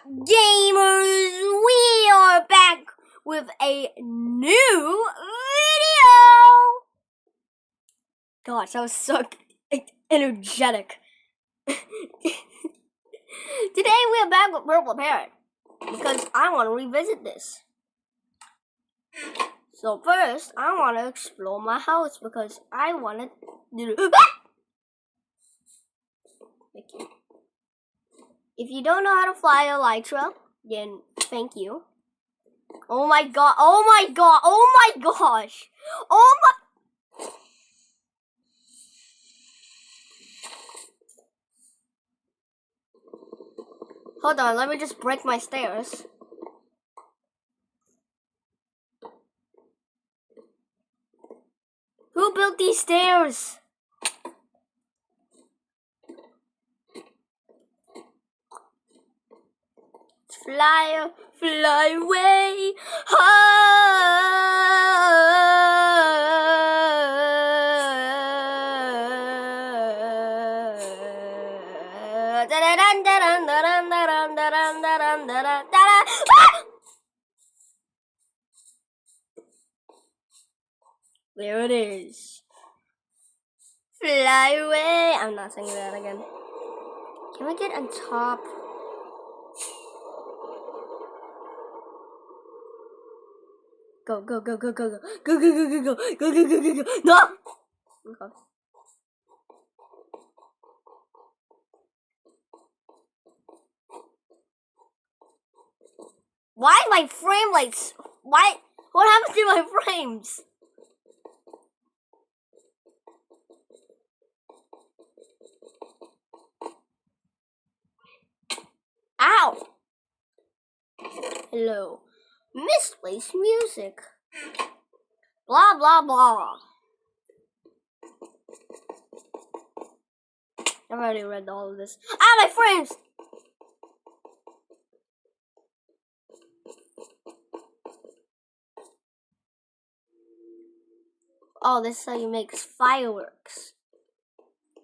Gamers, we are back with a new video. Gosh, that was so energetic. Today we are back with Purple Parrot because I want to revisit this. So first, I want to explore my house because I want to do. If you don't know how to fly a Elytra, then thank you. Oh my god, oh my god, oh my gosh. Oh my. Hold on, let me just break my stairs. Who built these stairs? Fly, fly away. There it is. Fly away. I'm not singing that again. Can we get on top? Go, go, go, go, go, go, go, go, go, go, go, go, go, go, go, go. No! Okay. Why my frame rates? Why? What happened to my frames? Ow! Hello. Misplaced music. Blah, blah, blah. I've already read all of this. Ah, my frames! Oh, this is how you make fireworks.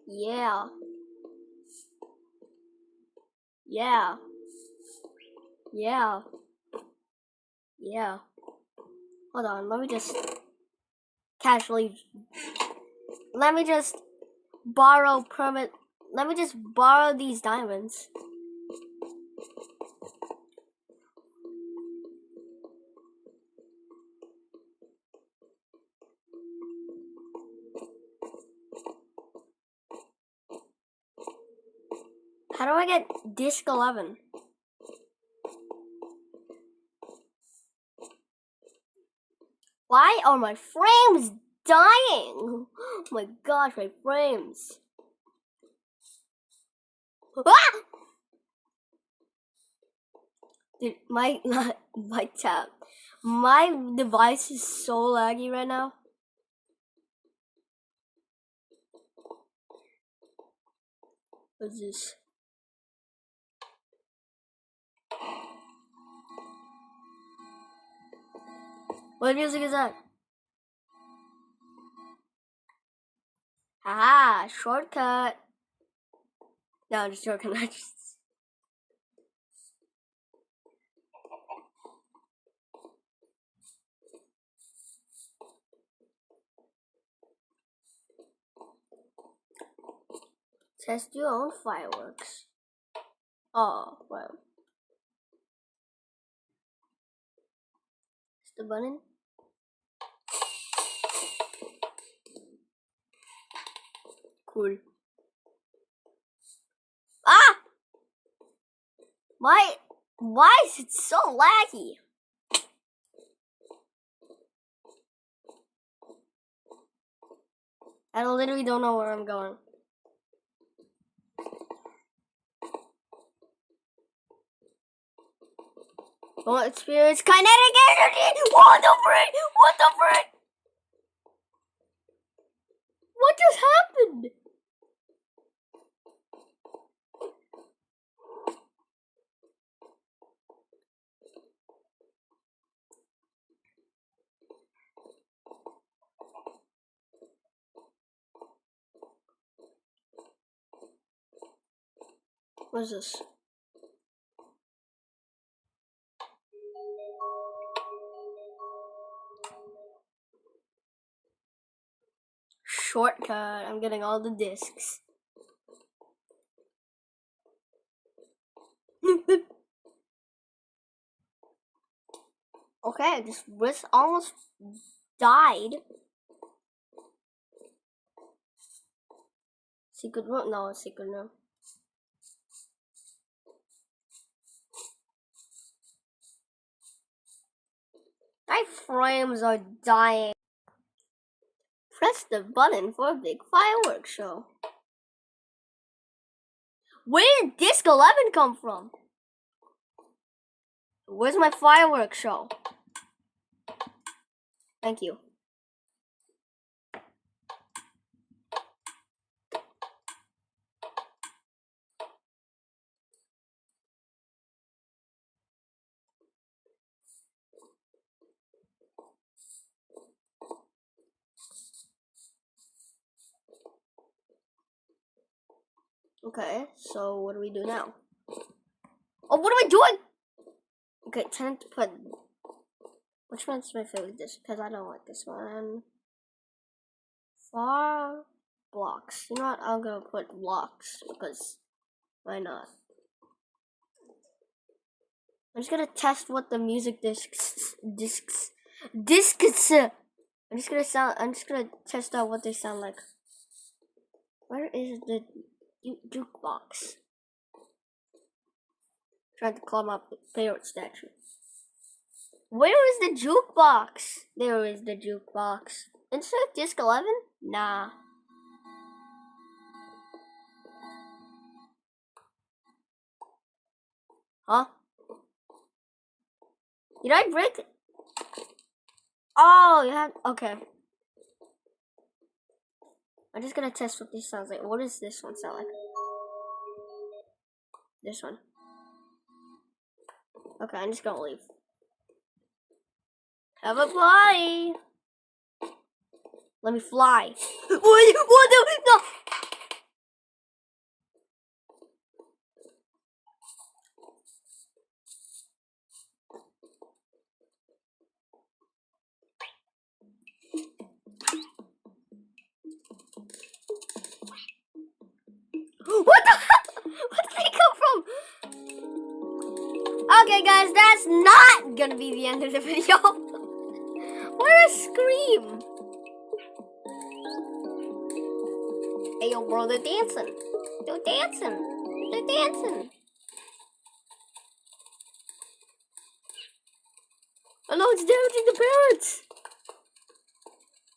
Yeah. Yeah. Yeah. Yeah. Hold on, let me just casually. Let me just borrow permit. Let me just borrow these diamonds. How do I get disc 11? Why are my frames dying? Oh my gosh, my frames. Ah! Dude, my device is so laggy right now. What's this? What music is that? Haha, shortcut. No, I'm just joking. Test your own fireworks. Oh, well. It's the button. Cool. Ah! Why is it so laggy? I literally don't know where I'm going. Don't experience kinetic energy! What the frick? What the frick? What just happened? What is this? shortcut. I'm getting all the discs. Okay, this wrist almost died. Secret room? No, secret room. My frames are dying. Press the button for a big fireworks show. Where did Disc 11 come from? Where's my fireworks show? Thank you. Okay, so what do we do now? Oh, what am I doing? Okay, time to put... Which one's my favorite disc? Because I don't like this one. Far blocks. You know what? I'm gonna put blocks because why not? I'm just gonna test what the music discs. I'm just gonna test out what they sound like. Where is the jukebox? Trying to climb up the parrot statue. Where is the jukebox? There is the jukebox. Insert disc 11? Nah. Huh? Did I break it? Oh, you had... Okay. I'm just gonna test what this sounds like. What does this one sound like? This one. Okay, I'm just gonna leave. Have a party! Let me fly. What the... No! What the heck? Where did they come from? Okay, guys, that's not gonna be the end of the video. What a scream! Hey, yo, bro, they're dancing. They're dancing. They're dancing. Oh no, it's damaging the parrots.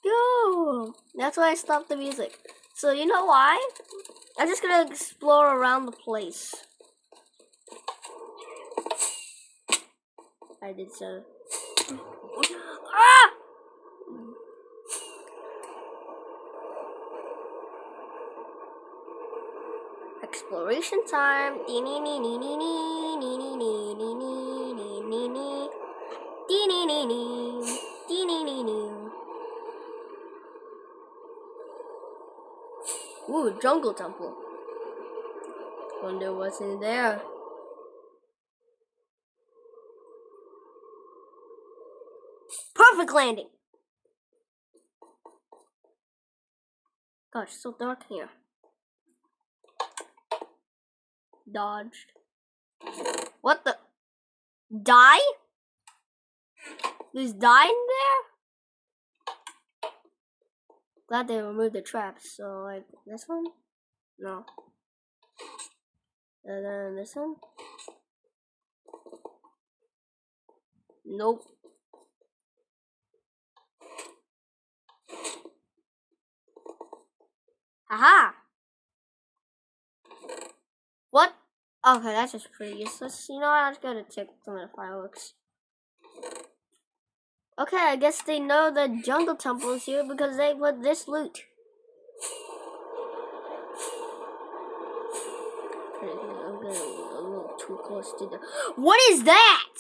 Yo, that's why I stopped the music. So you know why? I'm just gonna explore around the place. I did so. Ah! Exploration time. Ooh, jungle temple. Wonder what's in there. Perfect landing. Gosh, it's so dark here. Dodged. What the? Die? There's die in there? Glad they removed the traps. So, like, this one? No. And then this one? Nope. Aha! What? Okay, that's just pretty useless. You know what? I'm just gonna check some of the fireworks. Okay, I guess they know the jungle temple is here because they put this loot. I'm getting a little too close to the... What is that?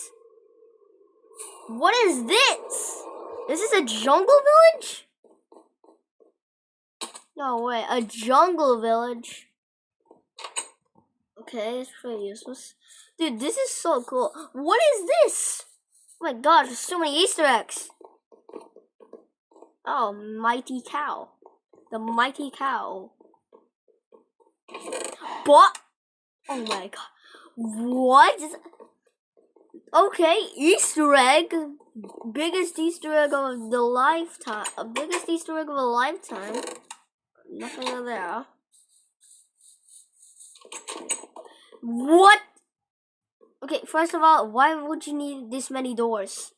What is this? Is this a jungle village? No way, a jungle village. Okay, it's pretty useless. Dude, this is so cool. What is this? Oh my gosh, there's so many Easter eggs. Oh, mighty cow. The mighty cow. What? Oh my god. What? Okay, Easter egg. Biggest Easter egg of the lifetime. Biggest Easter egg of a lifetime. Nothing in there. What? Okay, first of all, why would you need this many doors?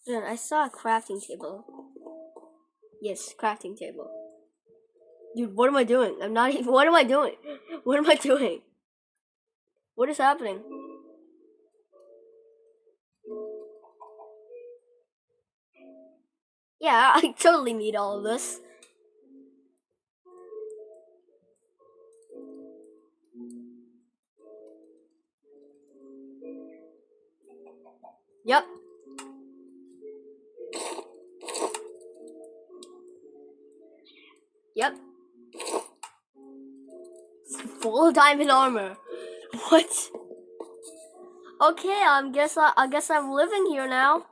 Dude, I saw a crafting table. Yes, crafting table. Dude, what am I doing? I'm not even. What am I doing? What am I doing? What is happening? Yeah, I totally need all of this. Yep. Yep. Full diamond armor. What? Okay, I guess I'm living here now.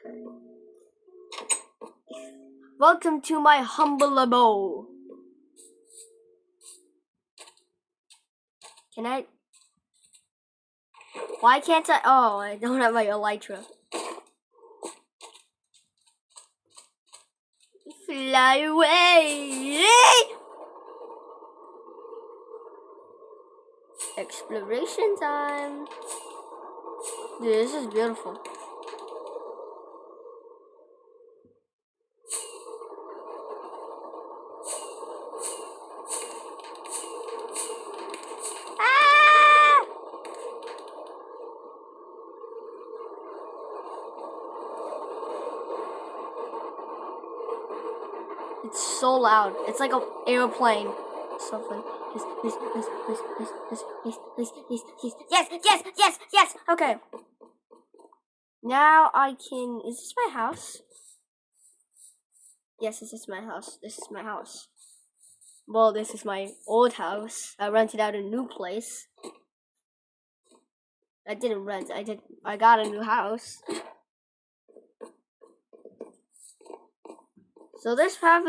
Okay. Welcome to my humble abode. Can I? Why can't I? Oh, I don't have my elytra. Fly away! Exploration time. Dude, this is beautiful. Ah! It's so loud. It's like an airplane. So funny. Yes. Okay. Now I can. Is this my house? Yes, this is my house. This is my house. Well, this is my old house. I rented out a new place. I didn't rent. I got a new house. So this path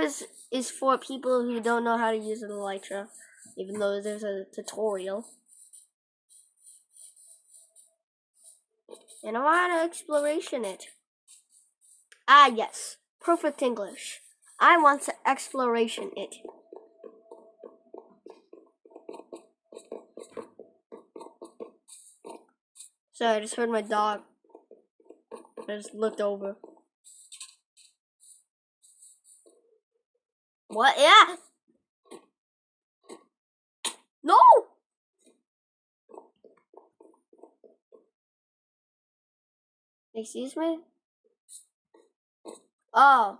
is for people who don't know how to use an elytra, even though there's a tutorial. And I want to exploration it. Ah, yes. Perfect English. I want to exploration it. Sorry, I just heard my dog. I just looked over. What? Yeah! No! Excuse me? Oh.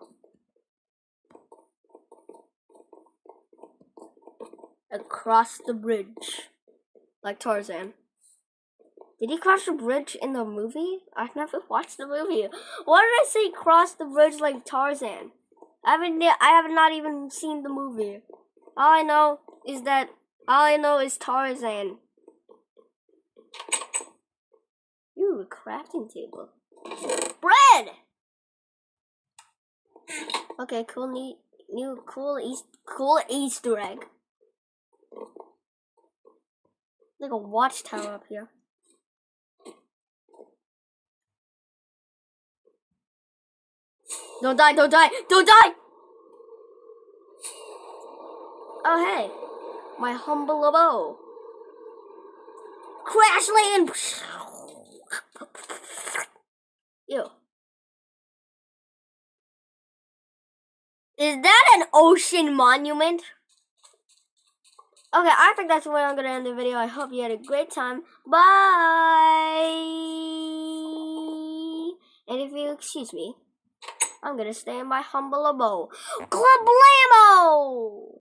Across the bridge. Like Tarzan. Did he cross the bridge in the movie? I've never watched the movie. Why did I say cross the bridge like Tarzan? I have not even seen the movie. All I know is Tarzan. Ooh, a crafting table. Bread! Okay, cool, cool Easter egg. Like a watchtower up here. Don't die! Oh, hey. My humble abode. Crash land! Ew. Is that an ocean monument? Okay, I think that's where I'm going to end the video. I hope you had a great time. Bye! And if you excuse me, I'm going to stay in my humble abode. Kablamo!